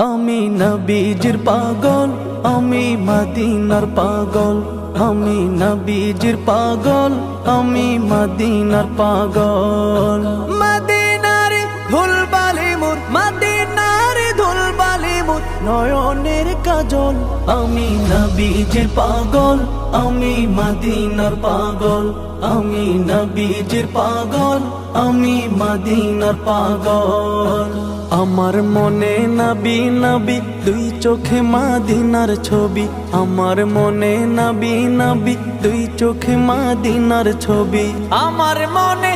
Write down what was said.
আমি নবীজির পাগল, আমি মদিনার পাগল। আমি নবীজির পাগল, আমি মদিনার পাগল। মদিনার ধুলবালি মোর, মদিনার ধুলবালি মোর নয়নের কাজল। আমি নবীজির পাগল, আমি মদিনার পাগল। আমি নবীজির পাগল, আমি মদিনার পাগল। আমার মনে নবী নবী, দুই চোখে মদিনার ছবি। আমার মনে নবী নবী, দুই চোখে মদিনার ছবি। আমার মনে